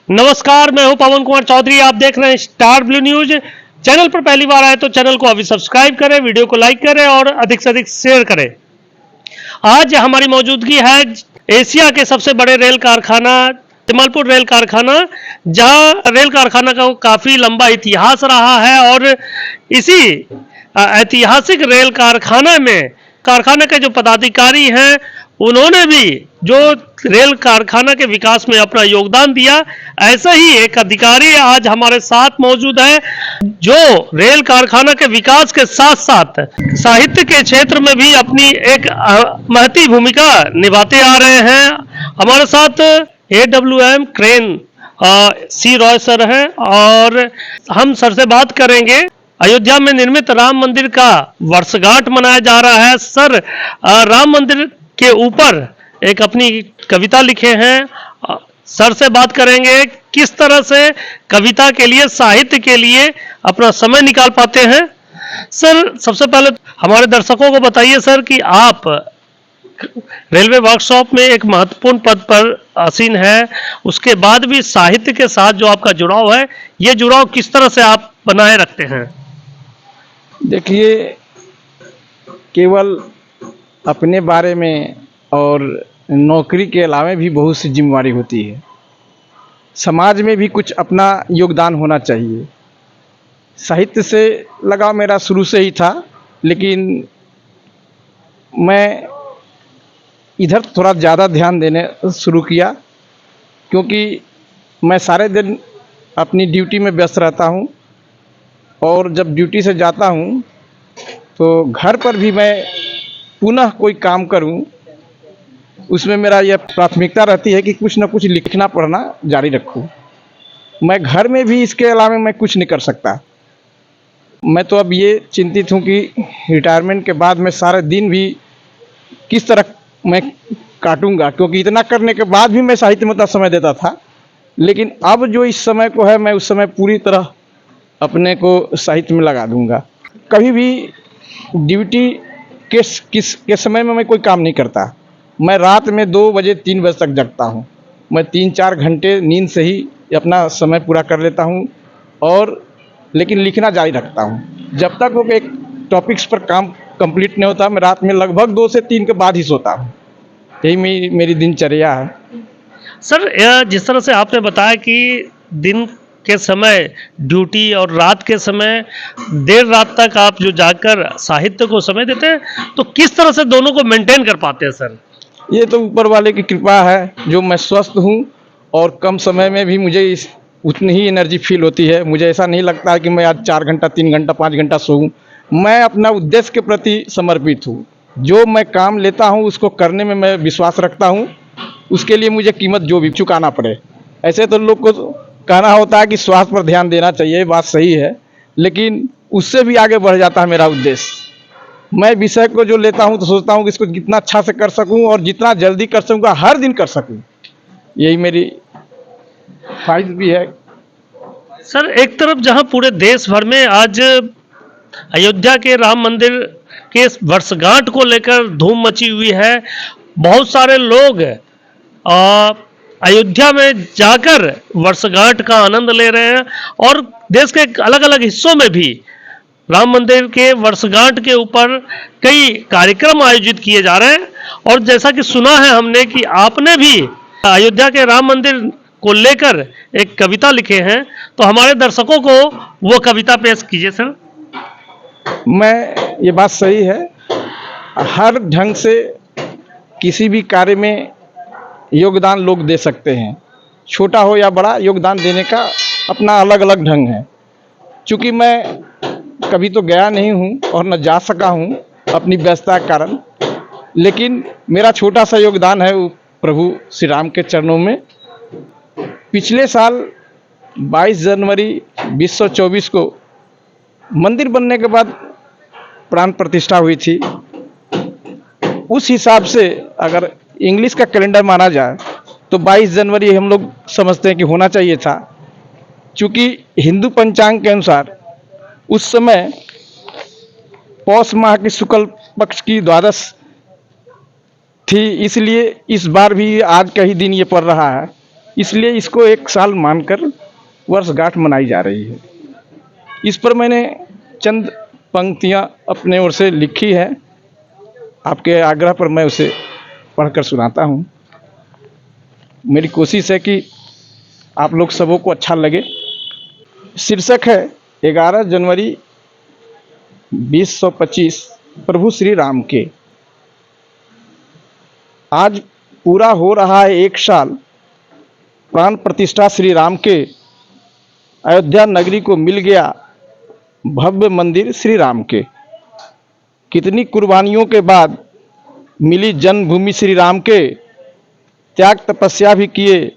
नमस्कार, मैं हूं पवन कुमार चौधरी। आप देख रहे हैं स्टार ब्लू न्यूज। चैनल पर पहली बार आए तो चैनल को अभी सब्सक्राइब करें, वीडियो को लाइक करें और अधिक से अधिक शेयर करें। आज हमारी मौजूदगी है एशिया के सबसे बड़े रेल कारखाना जमालपुर रेल कारखाना, जहां रेल कारखाना का काफी लंबा इतिहास रहा है और इसी ऐतिहासिक रेल कारखाना में कारखाने के जो पदाधिकारी हैं उन्होंने भी जो रेल कारखाना के विकास में अपना योगदान दिया, ऐसा ही एक अधिकारी आज हमारे साथ मौजूद है जो रेल कारखाना के विकास के साथ साथ साहित्य के क्षेत्र में भी अपनी एक महती भूमिका निभाते आ रहे हैं। हमारे साथ AWM क्रेन सी रॉय सर हैं और हम सर से बात करेंगे। अयोध्या में निर्मित राम मंदिर का वर्षगांठ मनाया जा रहा है। सर, राम मंदिर के ऊपर एक अपनी कविता लिखे हैं, सर से बात करेंगे किस तरह से कविता के लिए, साहित्य के लिए अपना समय निकाल पाते हैं। सर, सबसे पहले हमारे दर्शकों को बताइए सर कि आप रेलवे वर्कशॉप में एक महत्वपूर्ण पद पर आसीन है, उसके बाद भी साहित्य के साथ जो आपका जुड़ाव है, ये जुड़ाव किस तरह से आप बनाए रखते हैं? देखिए, केवल अपने बारे में और नौकरी के अलावा भी बहुत सी जिम्मेवारी होती है। समाज में भी कुछ अपना योगदान होना चाहिए। साहित्य से लगाव मेरा शुरू से ही था, लेकिन मैं इधर थोड़ा ज़्यादा ध्यान देने शुरू किया, क्योंकि मैं सारे दिन अपनी ड्यूटी में व्यस्त रहता हूँ और जब ड्यूटी से जाता हूँ तो घर पर भी मैं पुनः कोई काम करूं, उसमें मेरा यह प्राथमिकता रहती है कि कुछ न कुछ लिखना पढ़ना जारी रखूं। मैं घर में भी इसके अलावा मैं कुछ नहीं कर सकता। मैं तो अब ये चिंतित हूं कि रिटायरमेंट के बाद मैं सारे दिन भी किस तरह मैं काटूंगा, क्योंकि इतना करने के बाद भी मैं साहित्य में उतना समय देता था, लेकिन अब जो इस समय को है मैं उस समय पूरी तरह अपने को साहित्य में लगा दूंगा। कभी भी ड्यूटी के समय में मैं कोई काम नहीं करता। मैं रात में 2 बजे 3 बजे तक जगता हूँ। मैं 3-4 घंटे नींद से ही अपना समय पूरा कर लेता हूँ और लेकिन लिखना जारी रखता हूँ। जब तक वो एक टॉपिक्स पर काम कंप्लीट नहीं होता, मैं रात में लगभग 2 से 3 के बाद ही सोता हूँ। यही मेरी दिनचर्या है। सर, जिस तरह से आपने बताया कि दिन के समय ड्यूटी और रात के समय देर रात तक आप जो जाकर साहित्य को समय देते हैं, तो किस तरह से दोनों को मेंटेन कर पाते हैं सर? ये तो ऊपर वाले की कृपा है, जो मैं स्वस्थ हूँ और कम समय में भी मुझे उतनी ही एनर्जी फील होती है। मुझे ऐसा नहीं लगता है कि मैं आज 4 घंटा 3 घंटा 5 घंटा सोऊं। मैं अपना उद्देश्य के प्रति समर्पित हूँ। जो मैं काम लेता हूँ उसको करने में मैं विश्वास रखता हूँ, उसके लिए मुझे कीमत जो भी चुकाना पड़े। ऐसे तो लोग को कहना होता है कि स्वास्थ्य पर ध्यान देना चाहिए, बात सही है, लेकिन उससे भी आगे बढ़ जाता है मेरा उद्देश्य। मैं विषय को जो लेता हूं तो सोचता हूं कि इसको जितना अच्छा से कर सकूं और जितना जल्दी कर सकूंगा, हर दिन कर सकूं। यही मेरी ख्वाहिश भी है। सर, एक तरफ जहां पूरे देश भर में आज अयोध्या के राम मंदिर के वर्षगांठ को लेकर धूम मची हुई है, बहुत सारे लोग अयोध्या में जाकर वर्षगांठ का आनंद ले रहे हैं और देश के अलग अलग हिस्सों में भी राम मंदिर के वर्षगांठ के ऊपर कई कार्यक्रम आयोजित किए जा रहे हैं। और जैसा कि सुना है हमने कि आपने भी अयोध्या के राम मंदिर को लेकर एक कविता लिखे हैं, तो हमारे दर्शकों को वो कविता पेश कीजिए सर। ये बात सही है, हर ढंग से किसी भी कार्य में योगदान लोग दे सकते हैं, छोटा हो या बड़ा, योगदान देने का अपना अलग अलग ढंग है। चूँकि मैं कभी तो गया नहीं हूँ और न जा सका हूँ अपनी व्यस्तता के कारण, लेकिन मेरा छोटा सा योगदान है वो प्रभु श्री राम के चरणों में। पिछले साल 22 जनवरी 2024 को मंदिर बनने के बाद प्राण प्रतिष्ठा हुई थी। उस हिसाब से अगर इंग्लिश का कैलेंडर माना जाए तो 22 जनवरी हम लोग समझते हैं कि होना चाहिए था, क्योंकि हिंदू पंचांग के अनुसार उस समय पौष माह की शुक्ल पक्ष की द्वादश थी, इसलिए इस बार भी आज का ही दिन ये पड़ रहा है। इसलिए इसको 1 साल मानकर वर्षगांठ मनाई जा रही है। इस पर मैंने चंद पंक्तियां अपने ओर से लिखी है, आपके आग्रह पर मैं उसे पढ़कर सुनाता हूं। मेरी कोशिश है कि आप लोग सबों को अच्छा लगे। शीर्षक है 11 जनवरी 2025 प्रभु श्री राम के। आज पूरा हो रहा है 1 साल प्राण प्रतिष्ठा श्री राम के। अयोध्या नगरी को मिल गया भव्य मंदिर श्री राम के। कितनी कुर्बानियों के बाद मिली जन्मभूमि श्री राम के। त्याग तपस्या भी किए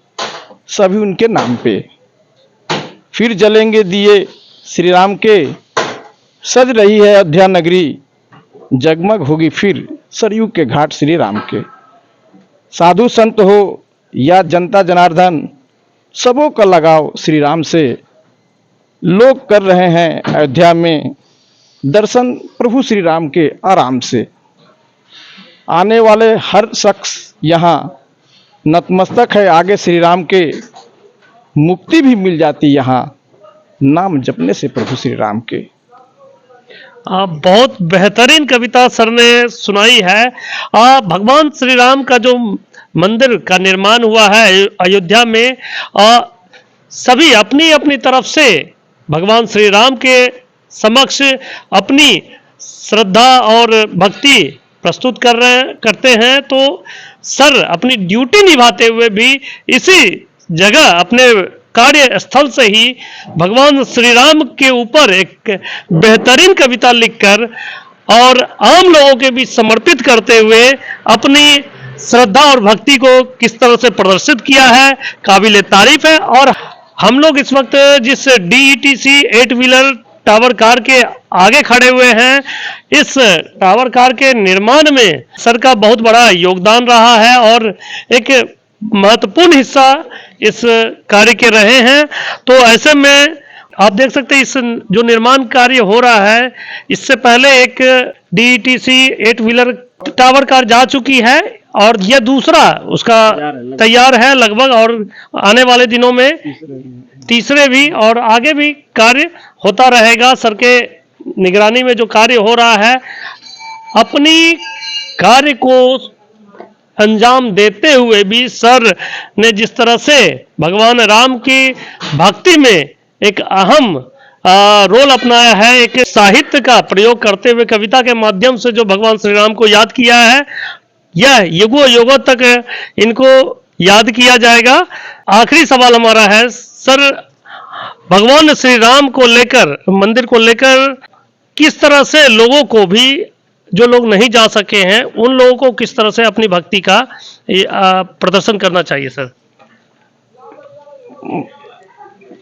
सभी उनके नाम पे। फिर जलेंगे दिए श्री राम के। सज रही है अयोध्या नगरी। जगमग होगी फिर सरयू के घाट श्री राम के। साधु संत हो या जनता जनार्दन, सबों का लगाव श्री राम से। लोग कर रहे हैं अयोध्या में दर्शन प्रभु श्री राम के आराम से। आने वाले हर शख्स यहाँ नतमस्तक है आगे श्री राम के। मुक्ति भी मिल जाती यहाँ नाम जपने से प्रभु श्री राम के। बहुत बेहतरीन कविता सर ने सुनाई है। भगवान श्री राम का जो मंदिर का निर्माण हुआ है अयोध्या में, सभी अपनी अपनी तरफ से भगवान श्री राम के समक्ष अपनी श्रद्धा और भक्ति प्रस्तुत करते हैं। तो सर अपनी ड्यूटी निभाते हुए भी इसी जगह अपने कार्य स्थल से ही भगवान श्री राम के ऊपर एक बेहतरीन कविता लिखकर और आम लोगों के बीच समर्पित करते हुए अपनी श्रद्धा और भक्ति को किस तरह से प्रदर्शित किया है, काबिले तारीफ है। और हम लोग इस वक्त जिस DETC 8 व्हीलर टावर कार के आगे खड़े हुए हैं, इस टावर कार के निर्माण में सर का बहुत बड़ा योगदान रहा है और एक महत्वपूर्ण हिस्सा इस कार्य के रहे हैं। तो ऐसे में आप देख सकते हैं इस जो निर्माण कार्य हो रहा है, इससे पहले एक DETC 8 व्हीलर टावर कार जा चुकी है और यह दूसरा उसका तैयार है लगभग, और आने वाले दिनों में तीसरे भी और आगे भी कार्य होता रहेगा। सर के निगरानी में जो कार्य हो रहा है, अपनी कार्य को अंजाम देते हुए भी सर ने जिस तरह से भगवान राम की भक्ति में एक अहम रोल अपनाया है, एक साहित्य का प्रयोग करते हुए कविता के माध्यम से जो भगवान श्री राम को याद किया है, यह युगों युगों तक इनको याद किया जाएगा। आखिरी सवाल हमारा है सर, भगवान श्री राम को लेकर, मंदिर को लेकर किस तरह से लोगों को भी, जो लोग नहीं जा सके हैं, उन लोगों को किस तरह से अपनी भक्ति का प्रदर्शन करना चाहिए सर?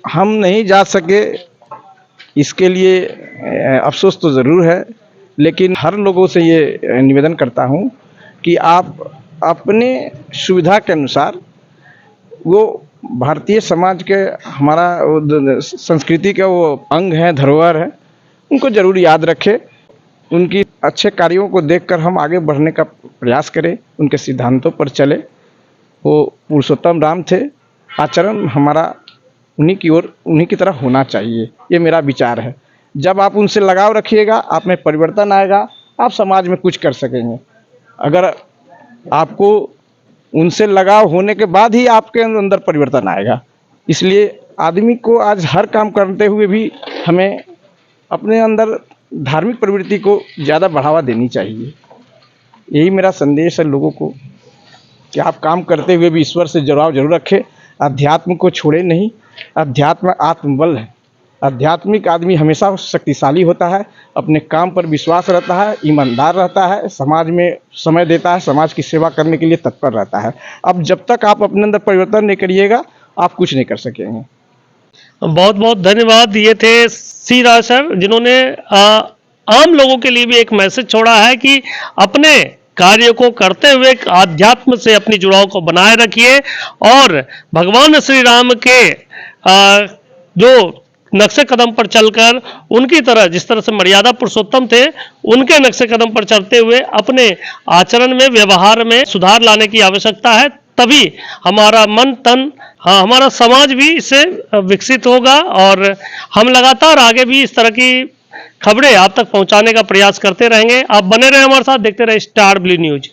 हम नहीं जा सके इसके लिए अफसोस तो ज़रूर है, लेकिन हर लोगों से ये निवेदन करता हूँ कि आप अपने सुविधा के अनुसार, वो भारतीय समाज के, हमारा संस्कृति का वो अंग है, धरोहर है, उनको ज़रूर याद रखें। उनकी अच्छे कार्यों को देखकर हम आगे बढ़ने का प्रयास करें, उनके सिद्धांतों पर चले। वो पुरुषोत्तम राम थे, आचरण हमारा उन्हीं की ओर, उन्हीं की तरह होना चाहिए, ये मेरा विचार है। जब आप उनसे लगाव रखिएगा, आप में परिवर्तन आएगा, आप समाज में कुछ कर सकेंगे। अगर आपको उनसे लगाव होने के बाद ही आपके अंदर परिवर्तन आएगा। इसलिए आदमी को आज हर काम करते हुए भी हमें अपने अंदर धार्मिक प्रवृत्ति को ज़्यादा बढ़ावा देनी चाहिए। यही मेरा संदेश है लोगों को कि आप काम करते हुए भी ईश्वर से जुड़ाव जरूर रखें, अध्यात्म को छोड़े नहीं। अध्यात्म आत्मबल है। आध्यात्मिक आदमी हमेशा शक्तिशाली होता है, अपने काम पर विश्वास रहता है, ईमानदार रहता है, समाज में समय देता है, समाज की सेवा करने के लिए तत्पर रहता है। अब जब तक आप अपने अंदर परिवर्तन नहीं करिएगा, आप कुछ नहीं कर सकेंगे। बहुत बहुत धन्यवाद। ये थे सी राज सर, जिन्होंने आम लोगों के लिए भी एक मैसेज छोड़ा है कि अपने कार्य को करते हुए आध्यात्म से अपनी जुड़ाव को बनाए रखिए और भगवान श्री राम के जो नक्शे कदम पर चलकर, उनकी तरह, जिस तरह से मर्यादा पुरुषोत्तम थे, उनके नक्शे कदम पर चलते हुए अपने आचरण में, व्यवहार में सुधार लाने की आवश्यकता है। तभी हमारा मन, तन, हाँ, हमारा समाज भी इससे विकसित होगा और हम लगातार आगे भी इस तरह की खबरें आप तक पहुंचाने का प्रयास करते रहेंगे। आप बने रहे हमारे साथ, देखते रहे स्टार ब्लू न्यूज।